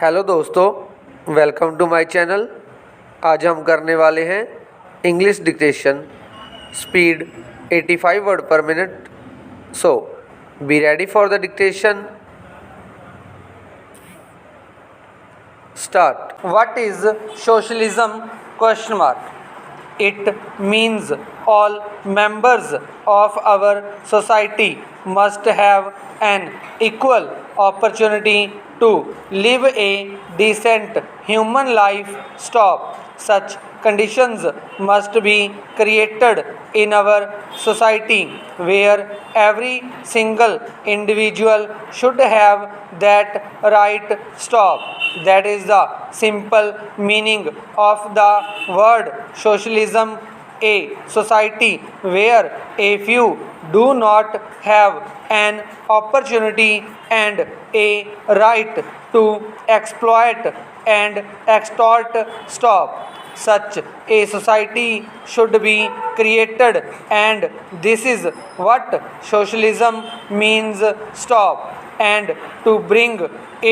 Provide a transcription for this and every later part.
Hello दोस्तों, welcome to my channel. आज हम करने वाले हैं इंग्लिश डिक्टेशन, स्पीड 85 वर्ड पर minute. So be ready for the dictation. Start. What is socialism? Question mark. It means all members of our society must have an equal opportunity to live a decent human life. Stop. Such conditions must be created in our society where every single individual should have that right. Stop. That is the simple meaning of the word socialism. A society where a few do not have an opportunity and a right to exploit and extort. Stop. Such a society should be created, and this is what socialism means. Stop. And to bring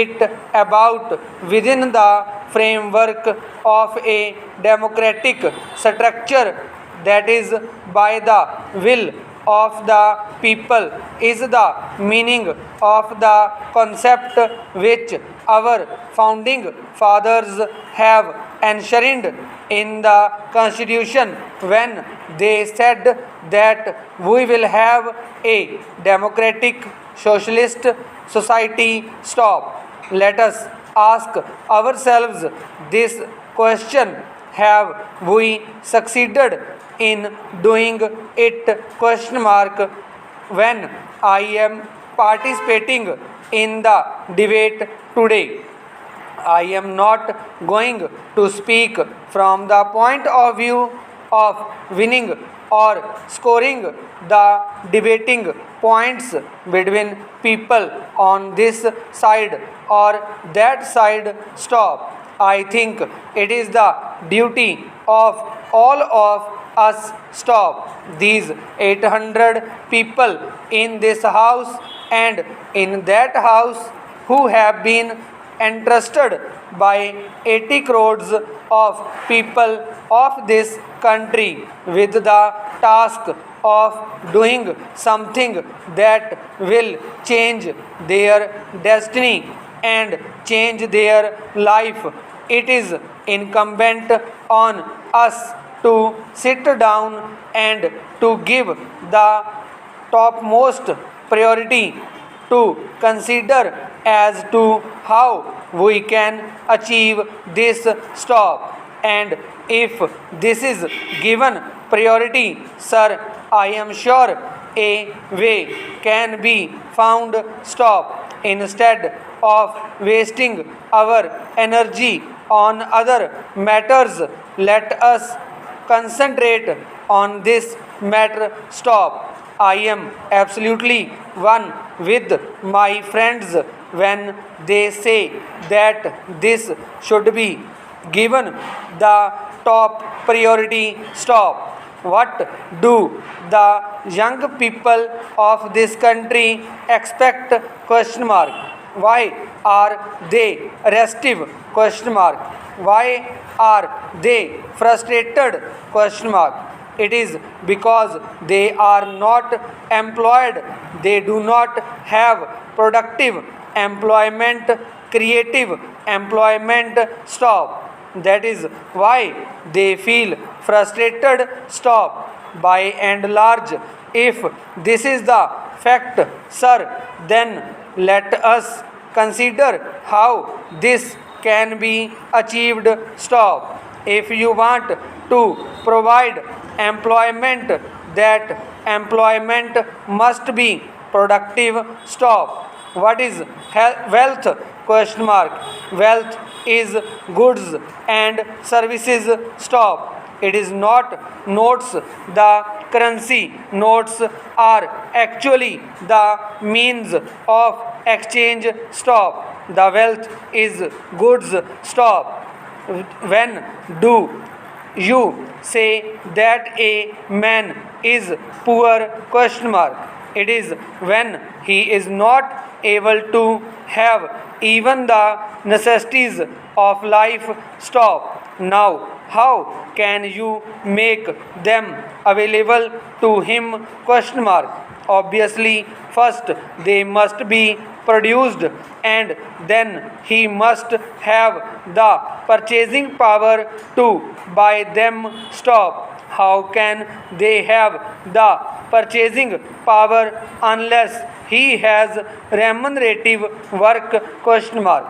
it about within the framework of a democratic structure, that is by the will of the people, is the meaning of the concept which our founding fathers have enshrined in the Constitution when they said that we will have a democratic socialist society. Stop. Let us ask ourselves this question: have we succeeded in doing it? Question mark. When I am participating in the debate today, I am not going to speak from the point of view of winning or scoring the debating points between people on this side or that side. Stop. I think it is the duty of all of us. Stop. These 800 people in this house and in that house who have been entrusted by 80 crores of people of this country with the task of doing something that will change their destiny and change their life. It is incumbent on us to sit down and to give the topmost priority to consider as to how we can achieve this. Stop. And if this is given priority, sir, I am sure a way can be found. Stop. Instead of wasting our energy on other matters, let us concentrate on this matter. Stop. I am absolutely one with my friends when they say that this should be given the top priority. Stop. What do the young people of this country expect? Question mark. Why are they restive? Question mark. Why are they frustrated? Question mark. It is because they are not employed. They do not have productive employment, creative employment. Stop. That is why they feel frustrated. Stop. By and large, if this is the fact, sir, then let us consider how this can be achieved. Stop. If you want to provide employment, that employment must be productive. Stop. What is wealth? Question mark. Wealth is goods and services. Stop. It is not notes. The currency notes are actually the means of exchange. Stop. The wealth is goods. Stop. When do you say that a man is poor? Question mark. It is when he is not able to have even the necessities of life stop. Now, how can you make them available to him? Question mark. Obviously, first they must be produced and then he must have the purchasing power to buy them. Stop. How can they have the purchasing power unless he has remunerative work? Question mark.